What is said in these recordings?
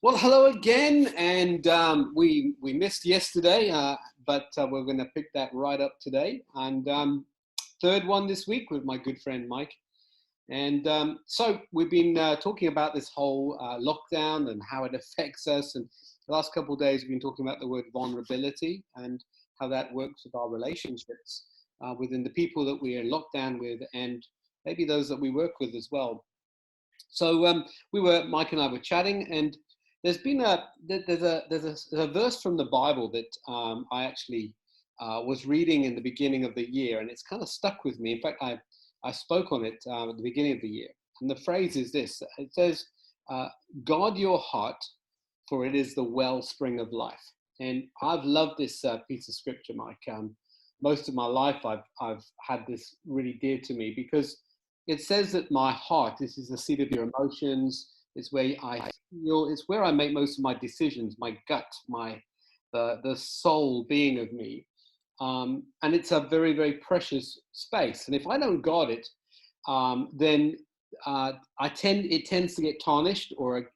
Well, hello again, and we missed yesterday, but we're going to pick that right up today. And third one this week with my good friend Mike. And so we've been talking about this whole lockdown and how it affects us. And the last couple of days, we've been talking about the word vulnerability and how that works with our relationships within the people that we are in lockdown with, and maybe those that we work with as well. So Mike and I were chatting, and there's a verse from the Bible that I actually was reading in the beginning of the year, and it's kind of stuck with me. In fact, I spoke on it at the beginning of the year, and the phrase is this: it says, "Guard your heart, for it is the wellspring of life." And I've loved this piece of scripture, Mike. Most of my life, I've had this really dear to me because it says that my heart, this is the seat of your emotions. It's where I feel. It's where I make most of my decisions. My gut, the soul being of me, and it's a very very precious space. And if I don't guard it, then it tends to get tarnished. Or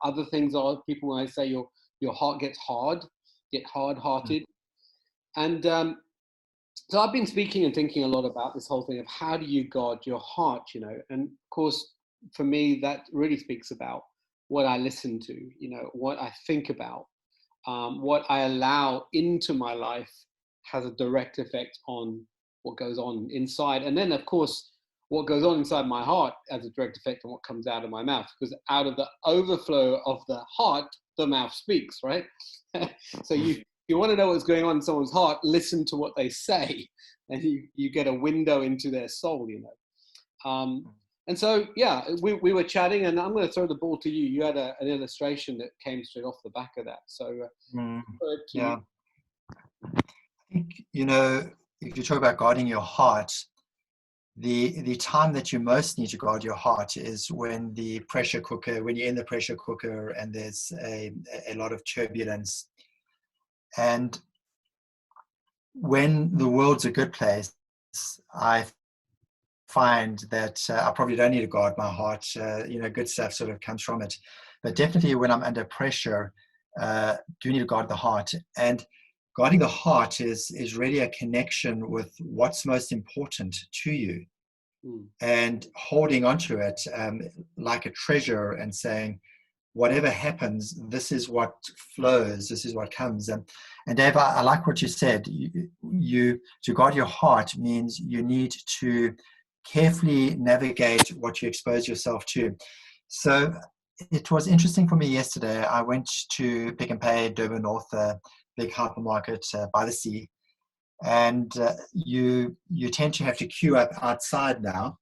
other things are people when I say your heart gets hard, get hard hearted, and so I've been speaking and thinking a lot about this whole thing of how do you guard your heart, and of course, for me, that really speaks about what I listen to, what I think about, what I allow into my life has a direct effect on what goes on inside. And then, of course, what goes on inside my heart has a direct effect on what comes out of my mouth, because out of the overflow of the heart, the mouth speaks, right? So you want to know what's going on in someone's heart, listen to what they say, and you get a window into their soul, And so, yeah, we were chatting, and I'm going to throw the ball to you. You had an illustration that came straight off the back of that. So, yeah, I think, if you talk about guarding your heart, the time that you most need to guard your heart is when you're in the pressure cooker and there's a lot of turbulence. And when the world's a good place, I find that I probably don't need to guard my heart. Good stuff sort of comes from it. But definitely when I'm under pressure, do need to guard the heart. And guarding the heart is really a connection with what's most important to you, and holding onto it like a treasure and saying, whatever happens, this is what flows, this is what comes. And Dave, I like what you said. You to guard your heart means you need to carefully navigate what you expose yourself to. So it was interesting for me yesterday. I went to Pick and Pay, Durban North, a big hypermarket by the sea. And you tend to have to queue up outside now.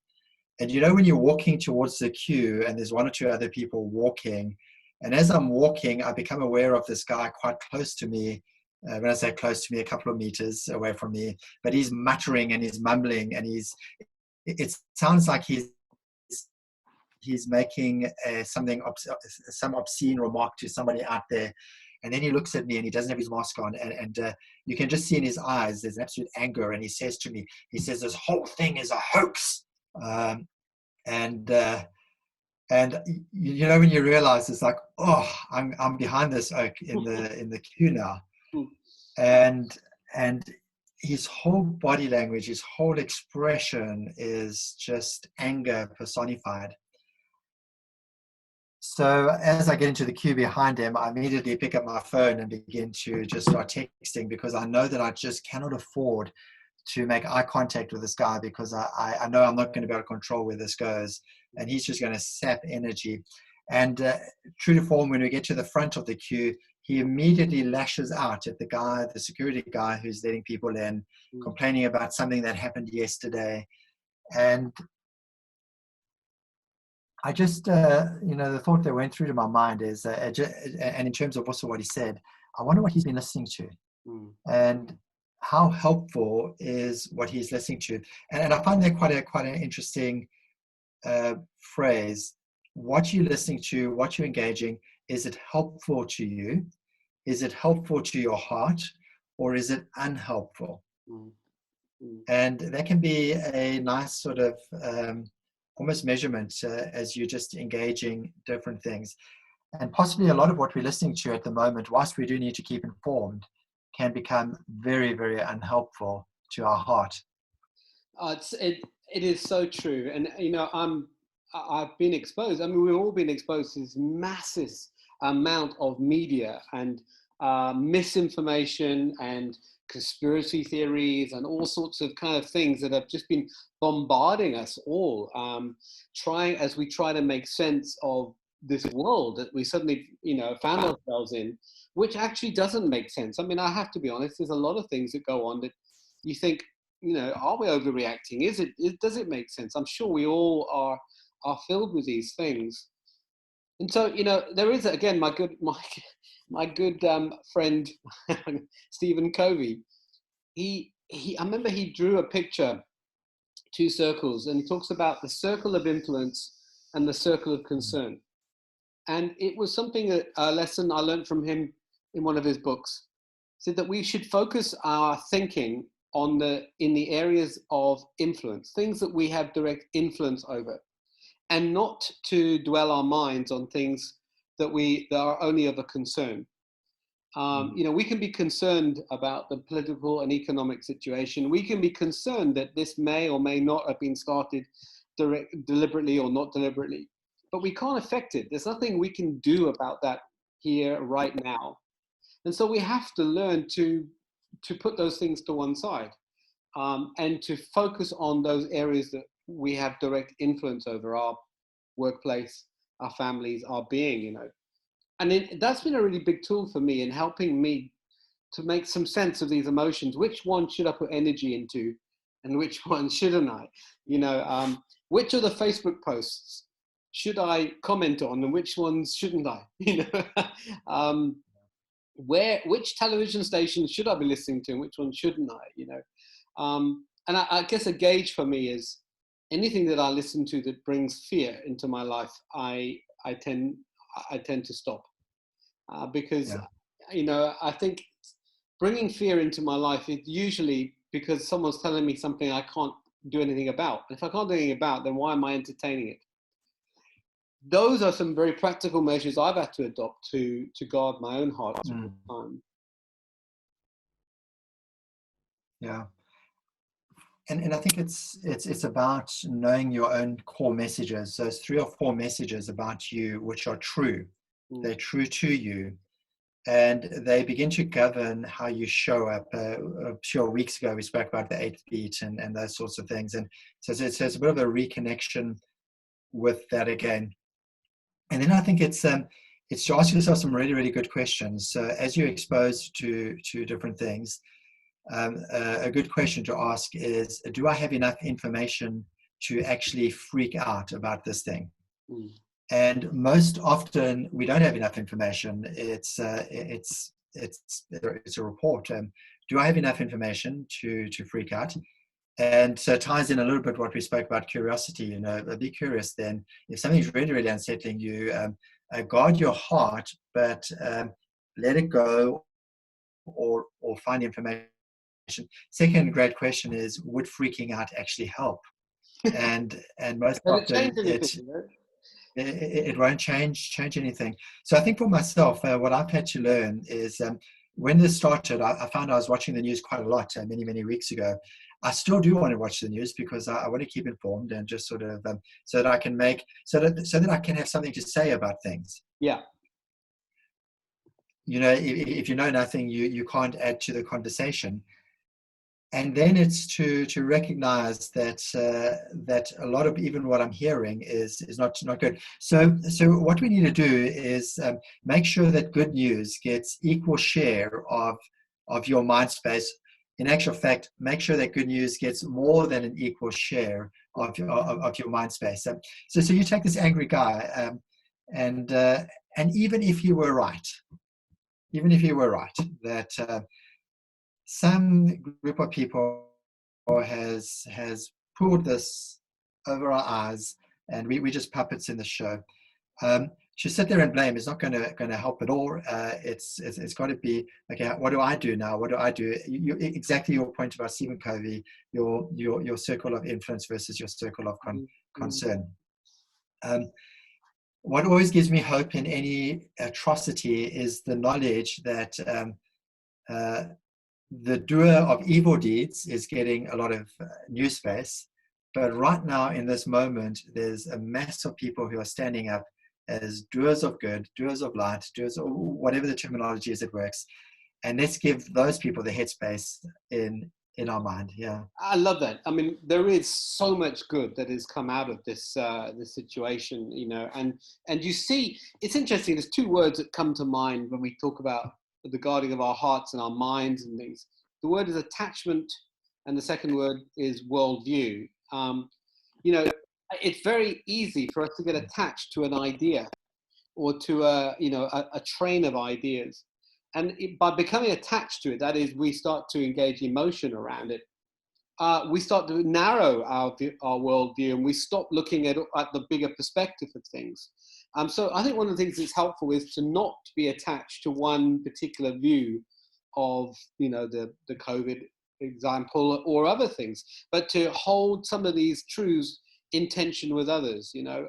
And when you're walking towards the queue and there's one or two other people walking, and as I'm walking, I become aware of this guy quite close to me. When I say close to me, a couple of meters away from me, but he's muttering and he's mumbling, and it sounds like he's making some obscene remark to somebody out there. And then he looks at me and he doesn't have his mask on, and you can just see in his eyes there's an absolute anger. And he says to me, this whole thing is a hoax. And when you realize, it's like, oh, I'm behind this oak in the queue now. And his whole body language, his whole expression is just anger personified. So as I get into the queue behind him, I immediately pick up my phone and begin to just start texting, because I know that I just cannot afford to make eye contact with this guy, because I know I'm not going to be able to control where this goes, and he's just going to sap energy. And true to form, when we get to the front of the queue, he immediately lashes out at the security guy who's letting people in, complaining about something that happened yesterday. And I just, the thought that went through to my mind is, and in terms of also what he said, I wonder what he's been listening to. And how helpful is what he's listening to. And I find that quite an interesting phrase. What you're listening to, what you're engaging, is it helpful to you? Is it helpful to your heart? Or is it unhelpful? And that can be a nice sort of almost measurement as you're just engaging different things. And possibly a lot of what we're listening to at the moment, whilst we do need to keep informed, can become very, very unhelpful to our heart. It is so true, and I've been exposed. I mean, we've all been exposed to this massive amount of media and misinformation and conspiracy theories and all sorts of kind of things that have just been bombarding us all, trying as we try to make sense of this world that we suddenly, found ourselves in, which actually doesn't make sense. I mean, I have to be honest. There's a lot of things that go on that you think, are we overreacting? Does it make sense? I'm sure we all are filled with these things. And so, there is, again, my good friend, Stephen Covey. I remember he drew a picture, two circles, and he talks about the circle of influence and the circle of concern. And it was something a lesson I learned from him in one of his books. He said that we should focus our thinking in the areas of influence, things that we have direct influence over, and not to dwell our minds on things that are only of a concern. We can be concerned about the political and economic situation. We can be concerned that this may or may not have been started deliberately or not deliberately, but we can't affect it. There's nothing we can do about that here right now. And so we have to learn to put those things to one side, and to focus on those areas that we have direct influence over: our workplace, our families, our being, And that's been a really big tool for me in helping me to make some sense of these emotions. Which one should I put energy into, and which one shouldn't I? Which of the Facebook posts should I comment on, and which ones shouldn't I? Which television stations should I be listening to, and which one shouldn't I? And I guess a gauge for me is anything that I listen to that brings fear into my life, I tend to stop, because I think bringing fear into my life is usually because someone's telling me something I can't do anything about. If I can't do anything about, then why am I entertaining it? Those are some very practical measures I've had to adopt to guard my own heart through time. Yeah. And I think it's about knowing your own core messages. So it's 3 or 4 messages about you which are true. They're true to you, and they begin to govern how you show up. I'm sure weeks ago we spoke about the 8th beat and those sorts of things. And so it's a bit of a reconnection with that again. And then I think it's to ask yourself some really, really good questions. So as you're exposed to different things, a good question to ask is, do I have enough information to actually freak out about this thing? And most often we don't have enough information. It's a report. Do I have enough information to freak out? And so it ties in a little bit what we spoke about curiosity. Be curious then. If something's really, really unsettling you, guard your heart, but let it go, or find information. Second great question is, would freaking out actually help? And most often it won't change anything. So I think for myself, what I've had to learn is, when this started, I found I was watching the news quite a lot many weeks ago. I still do want to watch the news because I want to keep informed and just sort of so that I can so that I can have something to say about things. Yeah. If you know nothing, you can't add to the conversation. And then it's to recognize that that a lot of even what I'm hearing is not good. So what we need to do is make sure that good news gets equal share of your mind space. In actual fact, make sure that good news gets more than an equal share of your mind space. So you take this angry guy, and even if you were right, that some group of people has pulled this over our eyes, and we just puppets in the show. To sit there and blame is not going to help at all. It's got to be, okay, what do I do now? What do I do? Exactly your point about Stephen Covey, your circle of influence versus your circle of concern. what always gives me hope in any atrocity is the knowledge that uh, the doer of evil deeds is getting a lot of news space. But right now, in this moment, there's a mass of people who are standing up as doers of good, doers of light, doers of whatever the terminology is that works. And let's give those people the headspace in our mind. Yeah. I love that. I mean, there is so much good that has come out of this situation, you know, and you see, it's interesting. There's two words that come to mind when we talk about the guarding of our hearts and our minds and things. The word is attachment, and the second word is worldview. You know, it's very easy for us to get attached to an idea or to a train of ideas, and by becoming attached to it, that is, we start to engage emotion around it. We start to narrow our worldview, and we stop looking at the bigger perspective of things. So I think one of the things that's helpful is to not be attached to one particular view of, you know, the COVID example or other things, but to hold some of these truths in tension with others, you know,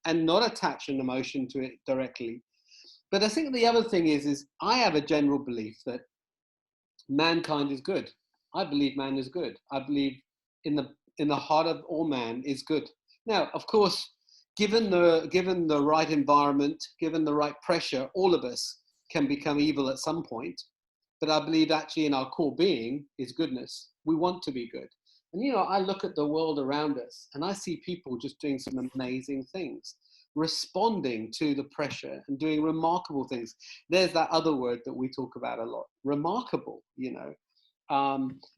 and not attach an emotion to it directly. But I think the other thing is I have a general belief that mankind is good. I believe man is good. I believe in the heart of all man is good. Now, of course, given the right environment, given the right pressure, all of us can become evil at some point. But I believe actually in our core being is goodness. We want to be good. And you know, I look at the world around us and I see people just doing some amazing things, responding to the pressure and doing remarkable things. There's that other word that we talk about a lot, remarkable, you know.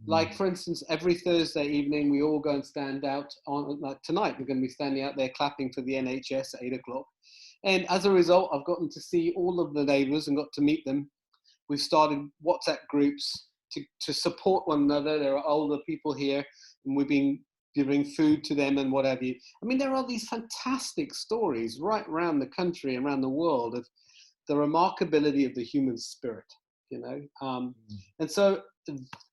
Like, for instance, every Thursday evening, we all go and stand out on, like tonight, we're going to be standing out there clapping for the NHS at 8 o'clock. And as a result, I've gotten to see all of the neighbours and got to meet them. We've started WhatsApp groups to support one another. There are older people here, and we've been giving food to them and what have you. I mean, there are these fantastic stories right around the country, around the world, of the remarkability of the human spirit, you know. And so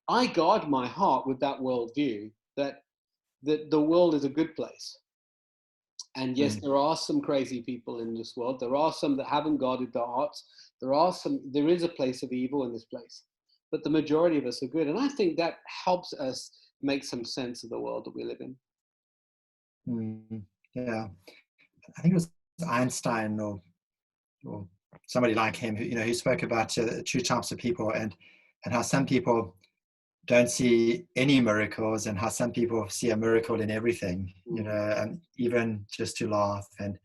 I guard my heart with that worldview that the world is a good place. And yes, there are some crazy people in this world. There are some that haven't guarded their hearts. There is a place of evil in this place, but the majority of us are good. And I think that helps us make some sense of the world that we live in. Yeah, I think it was Einstein or somebody like him who, you know, who spoke about two types of people and how some people don't see any miracles and how some people see a miracle in everything, you know, and even just to laugh. And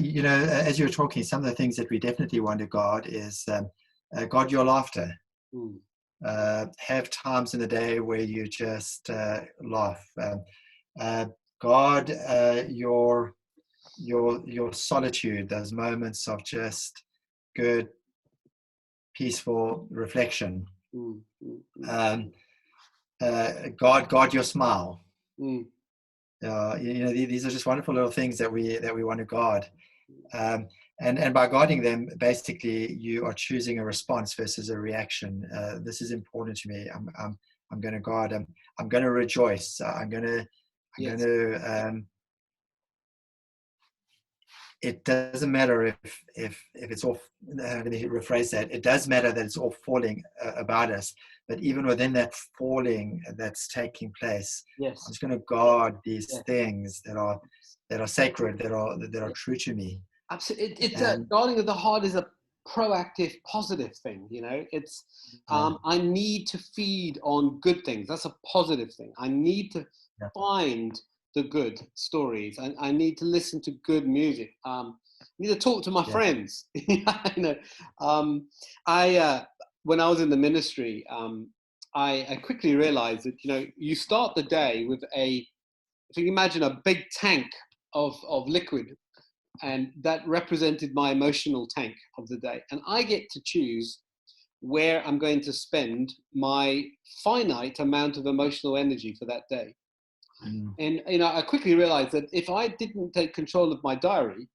you know, as you were talking, some of the things that we definitely want to guard is guard your laughter. Have times in the day where you just laugh. Guard your solitude, those moments of just good, peaceful reflection. Guard your smile. You know, these are just wonderful little things that we want to guard. And by guarding them, basically, you are choosing a response versus a reaction. This is important to me. I'm going to guard. I'm going to rejoice. I'm going to. It doesn't matter if it's all. Let me rephrase that. It does matter that it's all falling about us, but even within that falling that's taking place, I'm just going to guard these things that are sacred, that are true to me. Absolutely, it's guarding of the heart is a proactive, positive thing. You know, it's I need to feed on good things. That's a positive thing. I need to find the good stories. I need to listen to good music. I need to talk to my friends. You know, when I was in the ministry, I quickly realized that, you know, you start the day with if you can imagine a big tank of liquid, and that represented my emotional tank of the day. And I get to choose where I'm going to spend my finite amount of emotional energy for that day. And, you know, I quickly realized that if I didn't take control of my diary,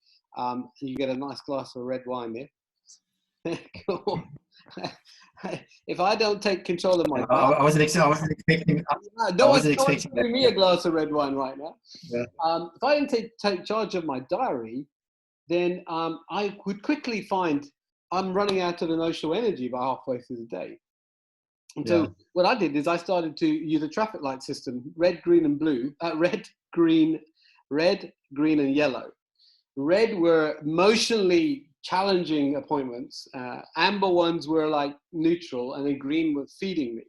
you get a nice glass of red wine there. Cool. If I don't take control of my diary, I wasn't expecting. No one's giving me a glass of red wine right now. If I didn't take charge of my diary, then I would quickly find I'm running out of emotional energy by halfway through the day. And Yeah. so what I did is I started to use a traffic light system: red, green, and blue. Red, green, and yellow. Red were emotionally challenging appointments. Amber ones were like neutral, and then green were feeding me.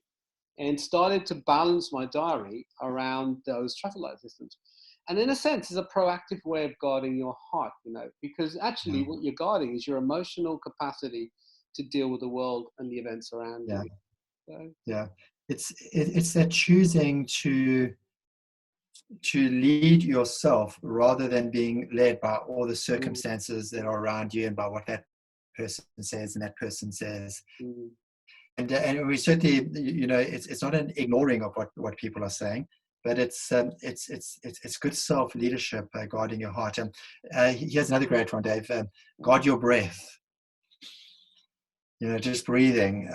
And started to balance my diary around those traffic light systems. And in a sense, it's a proactive way of guarding your heart, because actually what you're guarding is your emotional capacity to deal with the world and the events around Yeah. you. So, Yeah. It's that choosing to lead yourself rather than being led by all the mm, circumstances that are around you and by what that person says and that person says. mm, And we certainly, it's not an ignoring of what people are saying, but it's good self leadership, guarding your heart. And here's another great one, Dave. Guard your breath. Just breathing.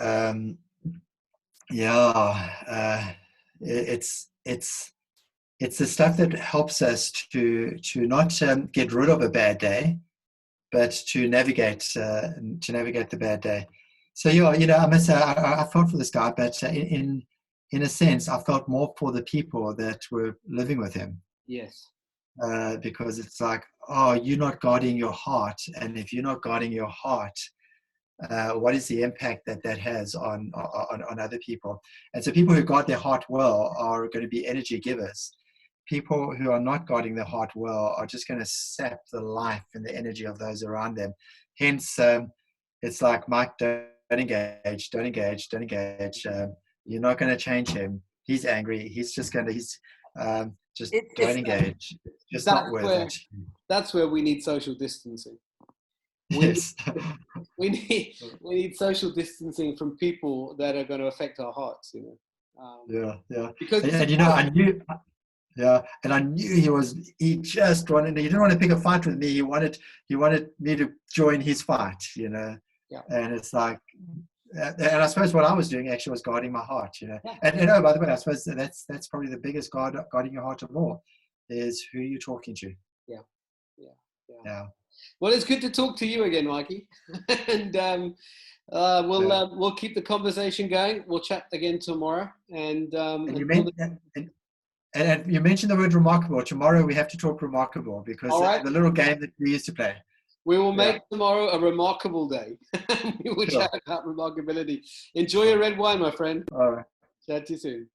It's the stuff that helps us to not get rid of a bad day, but to navigate the bad day. So I must say I felt for this guy, but in a sense, I felt more for the people that were living with him, yes. because it's like, oh, you're not guarding your heart, and if you're not guarding your heart, what is the impact that has on other people? And so people who guard their heart well are going to be energy givers. People who are not guarding their heart well are just going to sap the life and the energy of those around them. Hence, it's like, Mike, don't engage. You're not going to change him. He's angry. He's just just don't engage. Just not worth it. That's where we need social distancing. Yes. We need social distancing from people that are going to affect our hearts. Yeah. Because I knew. Yeah, and I knew he just wanted, he didn't want to pick a fight with me. He wanted me to join his fight, Yeah. And it's like, and I suppose what I was doing actually was guarding my heart, Yeah. And oh, by the way, I suppose that's probably the biggest guarding your heart of all, is who you're talking to. Yeah. Well, it's good to talk to you again, Mikey. And we'll keep the conversation going. We'll chat again tomorrow. And you mentioned the word remarkable. Tomorrow we have to talk remarkable, because the little game that we used to play. We will make tomorrow a remarkable day. We will chat about remarkability. Enjoy your red wine, my friend. All right. Chat to you soon.